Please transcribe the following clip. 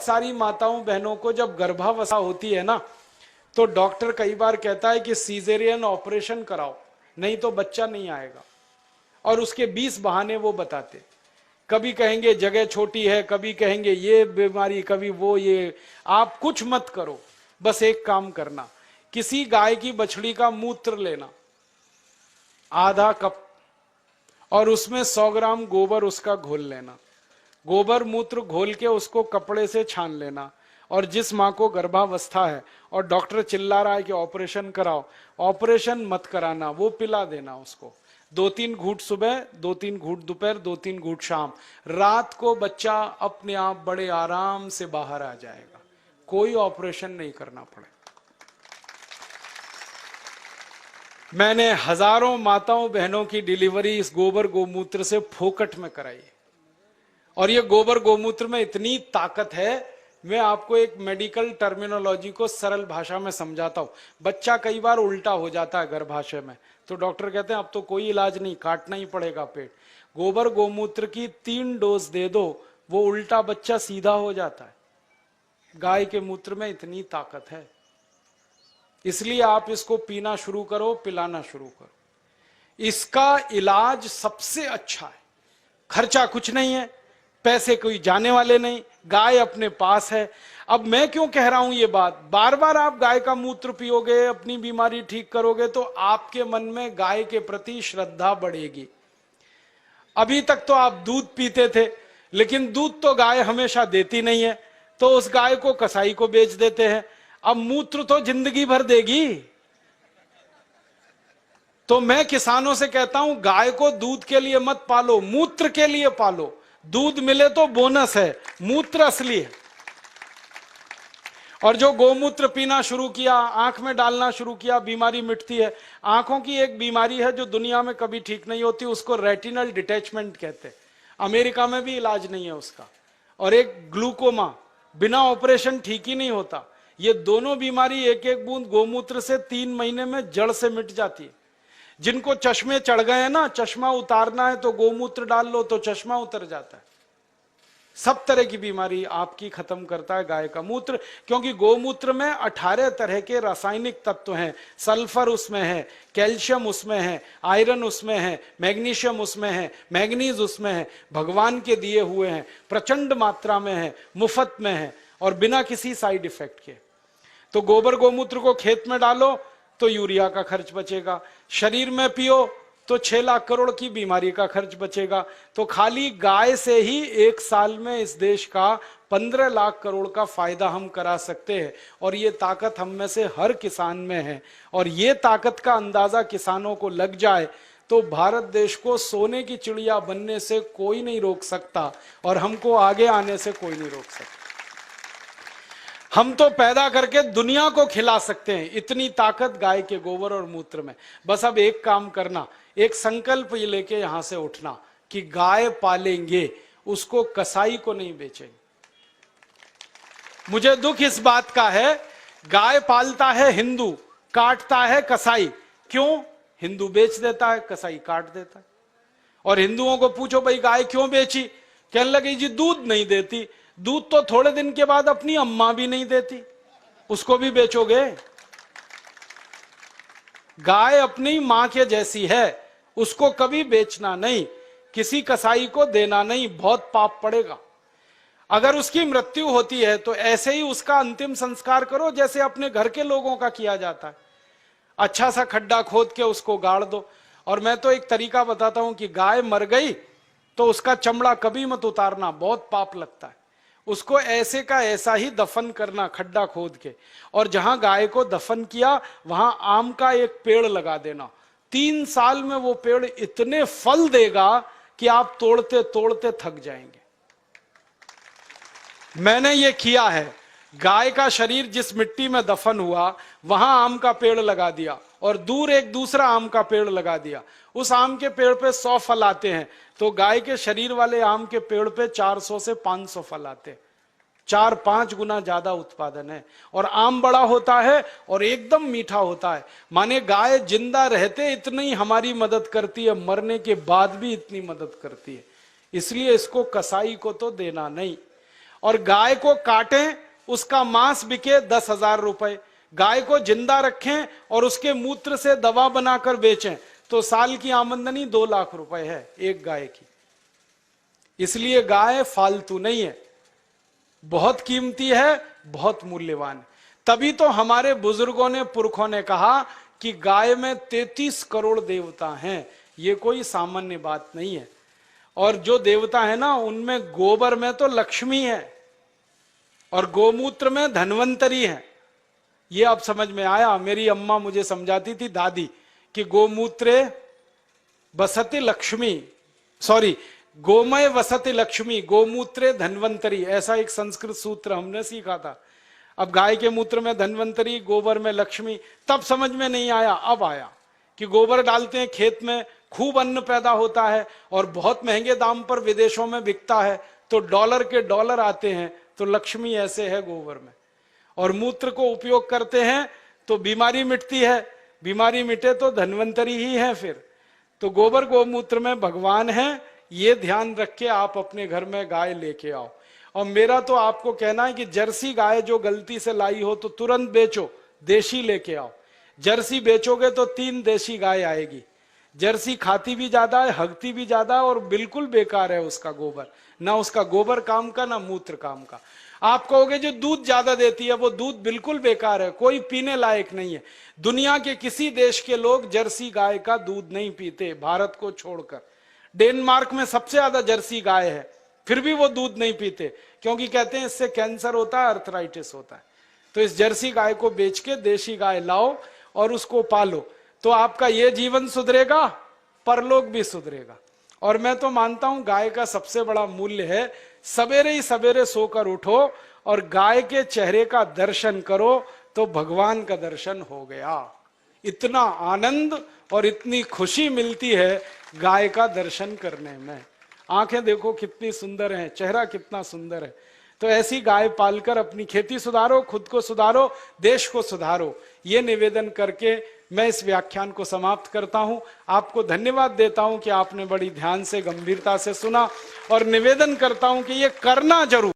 सारी माताओं बहनों को जब गर्भावस्था होती है ना, तो डॉक्टर कई बार कहता है कि सीजेरियन ऑपरेशन कराओ, नहीं तो बच्चा नहीं आएगा। और उसके 20 बहाने वो बताते, कभी कहेंगे जगह छोटी है, कभी कहेंगे ये बीमारी, कभी वो ये। आप कुछ मत करो, बस एक काम करना, किसी गाय की बछड़ी का मूत्र लेना आधा कप, और उसमें 100 ग्राम गोबर उसका घोल लेना। गोबर मूत्र घोल के उसको कपड़े से छान लेना। और जिस माँ को गर्भावस्था है और डॉक्टर चिल्ला रहा है कि ऑपरेशन कराओ, ऑपरेशन मत कराना, वो पिला देना उसको। 2-3 घूंट सुबह, 2-3 घूंट दोपहर, 2-3 घूंट शाम। रात को बच्चा अपने आप बड़े आराम से बाहर आ जाएगा, कोई ऑपरेशन नहीं करना पड़े। मैंने हजारों माताओं बहनों की डिलीवरी इस गोबर गोमूत्र से फोकट में कराई है। और ये गोबर गोमूत्र में इतनी ताकत है, मैं आपको एक मेडिकल टर्मिनोलॉजी को सरल भाषा में समझाता हूं। बच्चा कई बार उल्टा हो जाता है गर्भाशय में, तो डॉक्टर कहते हैं अब तो कोई इलाज नहीं, काटना ही पड़ेगा पेट। गोबर गोमूत्र की 3 डोज दे दो, वो उल्टा बच्चा सीधा हो जाता है। गाय के मूत्र में इतनी ताकत है, इसलिए आप इसको पीना शुरू करो, पिलाना शुरू करो। इसका इलाज सबसे अच्छा है, खर्चा कुछ नहीं है, पैसे कोई जाने वाले नहीं, गाय अपने पास है। अब मैं क्यों कह रहा हूं ये बात, बार बार आप गाय का मूत्र पियोगे, अपनी बीमारी ठीक करोगे, तो आपके मन में गाय के प्रति श्रद्धा बढ़ेगी। अभी तक तो आप दूध पीते थे, लेकिन दूध तो गाय हमेशा देती नहीं है, तो उस गाय को कसाई को बेच देते हैं। अब मूत्र तो जिंदगी भर देगी। तो मैं किसानों से कहता हूं, गाय को दूध के लिए मत पालो, मूत्र के लिए पालो। दूध मिले तो बोनस है, मूत्र असली है। और जो गोमूत्र पीना शुरू किया, आंख में डालना शुरू किया, बीमारी मिटती है। आंखों की एक बीमारी है जो दुनिया में कभी ठीक नहीं होती, उसको रेटिनल डिटैचमेंट कहते हैं। अमेरिका में भी इलाज नहीं है उसका। और एक ग्लूकोमा, बिना ऑपरेशन ठीक ही नहीं होता। ये दोनों बीमारी एक एक बूंद गोमूत्र से 3 महीने में जड़ से मिट जाती है। जिनको चश्मे चढ़ गए हैं ना, चश्मा उतारना है तो गोमूत्र डाल लो तो चश्मा उतर जाता है। सब तरह की बीमारी आपकी खत्म करता है गाय का मूत्र, क्योंकि गोमूत्र में 18 तरह के रासायनिक तत्व हैं। सल्फर उसमें है, कैल्शियम उसमें है, आयरन उसमें है, मैग्नीशियम उसमें है, मैग्नीज उसमें है, भगवान के दिए हुए हैं, प्रचंड मात्रा में है, मुफ्त में है और बिना किसी साइड इफेक्ट के। तो गोबर गोमूत्र को खेत में डालो तो यूरिया का खर्च बचेगा, शरीर में पियो तो 6 लाख करोड़ की बीमारी का खर्च बचेगा। तो खाली गाय से ही 1 साल में इस देश का 15 लाख करोड़ का फायदा हम करा सकते हैं। और ये ताकत हम में से हर किसान में है। और ये ताकत का अंदाजा किसानों को लग जाए तो भारत देश को सोने की चिड़िया बनने से कोई नहीं रोक सकता और हमको आगे आने से कोई नहीं रोक सकता। हम तो पैदा करके दुनिया को खिला सकते हैं, इतनी ताकत गाय के गोबर और मूत्र में। बस अब एक काम करना, एक संकल्प ये लेके यहां से उठना कि गाय पालेंगे, उसको कसाई को नहीं बेचेंगे। मुझे दुख इस बात का है, गाय पालता है हिंदू, काटता है कसाई। क्यों? हिंदू बेच देता है, कसाई काट देता है। और हिंदुओं को पूछो भाई गाय क्यों बेची, कहने लगे जी दूध नहीं देती। दूध तो थोड़े दिन के बाद अपनी अम्मा भी नहीं देती, उसको भी बेचोगे? गाय अपनी मां के जैसी है, उसको कभी बेचना नहीं, किसी कसाई को देना नहीं, बहुत पाप पड़ेगा। अगर उसकी मृत्यु होती है तो ऐसे ही उसका अंतिम संस्कार करो जैसे अपने घर के लोगों का किया जाता है। अच्छा सा खड्डा खोद के उसको गाड़ दो। और मैं तो एक तरीका बताता हूं कि गाय मर गई तो उसका चमड़ा कभी मत उतारना, बहुत पाप लगता है। उसको ऐसे का ऐसा ही दफन करना, खड्डा खोद के। और जहां गाय को दफन किया वहां आम का एक पेड़ लगा देना। 3 साल में वो पेड़ इतने फल देगा कि आप तोड़ते तोड़ते थक जाएंगे। मैंने ये किया है। गाय का शरीर जिस मिट्टी में दफन हुआ वहां आम का पेड़ लगा दिया और दूर एक दूसरा आम का पेड़ लगा दिया। उस आम के पेड़ पे 100 फल आते हैं, तो गाय के शरीर वाले आम के पेड़ पे 400 से 500 फल आते हैं। 4-5 गुना ज्यादा उत्पादन है। और आम बड़ा होता है और एकदम मीठा होता है। माने गाय जिंदा रहते इतनी हमारी मदद करती है, मरने के बाद भी इतनी मदद करती है। इसलिए इसको कसाई को तो देना नहीं। और गाय को काटें, उसका मांस बिके 10,000 रुपए, गाय को जिंदा रखें और उसके मूत्र से दवा बनाकर बेचें तो साल की आमदनी 2 लाख रुपए है एक गाय की। इसलिए गाय फालतू नहीं है, बहुत कीमती है, बहुत मूल्यवान है। तभी तो हमारे बुजुर्गों ने, पुरखों ने कहा कि गाय में 33 करोड़ देवता हैं। ये कोई सामान्य बात नहीं है। और जो देवता है ना, उनमें गोबर में तो लक्ष्मी है और गोमूत्र में धन्वंतरी है। ये अब समझ में आया। मेरी अम्मा मुझे समझाती थी, दादी, कि गोमूत्रे बसति लक्ष्मी, सॉरी, गोमय वसति लक्ष्मी, गोमूत्रे धन्वंतरी, ऐसा एक संस्कृत सूत्र हमने सीखा था। अब गाय के मूत्र में धन्वंतरी, गोबर में लक्ष्मी, तब समझ में नहीं आया, अब आया कि गोबर डालते हैं खेत में, खूब अन्न पैदा होता है और बहुत महंगे दाम पर विदेशों में बिकता है, तो डॉलर के डॉलर आते हैं, तो लक्ष्मी ऐसे है गोबर में। और मूत्र को उपयोग करते हैं तो बीमारी मिटती है, बीमारी मिटे तो धन्वंतरी ही है फिर। तो गोबर गोमूत्र में भगवान है, ये ध्यान रख के आप अपने घर में गाय लेके आओ। और मेरा तो आपको कहना है कि जर्सी गाय जो गलती से लाई हो तो तुरंत बेचो, देशी लेके आओ। जर्सी बेचोगे तो 3 देशी गाय आएगी। जर्सी खाती भी ज्यादा है, हगती भी ज्यादा है और बिल्कुल बेकार है उसका गोबर, ना उसका गोबर काम का, ना मूत्र काम का। आप कहोगे जो दूध ज्यादा देती है, वो दूध बिल्कुल बेकार है, कोई पीने लायक नहीं है। दुनिया के किसी देश के लोग जर्सी गाय का दूध नहीं पीते, भारत को छोड़कर। डेनमार्क में सबसे ज्यादा जर्सी गाय है, फिर भी वो दूध नहीं पीते, क्योंकि कहते हैं इससे कैंसर होता है, अर्थराइटिस होता है। तो इस जर्सी गाय को बेच के देशी गाय लाओ और उसको पालो, तो आपका ये जीवन सुधरेगा, परलोक भी सुधरेगा। और मैं तो मानता हूं गाय का सबसे बड़ा मूल्य है, सवेरे ही सवेरे सोकर उठो और गाय के चेहरे का दर्शन करो तो भगवान का दर्शन हो गया। इतना आनंद और इतनी खुशी मिलती है गाय का दर्शन करने में। आंखें देखो कितनी सुंदर हैं, चेहरा कितना सुंदर है। तो ऐसी गाय पालकर अपनी खेती सुधारो, खुद को सुधारो, देश को सुधारो। ये निवेदन करके मैं इस व्याख्यान को समाप्त करता हूं। आपको धन्यवाद देता हूं कि आपने बड़ी ध्यान से, गंभीरता से सुना, और निवेदन करता हूं कि ये करना जरूर।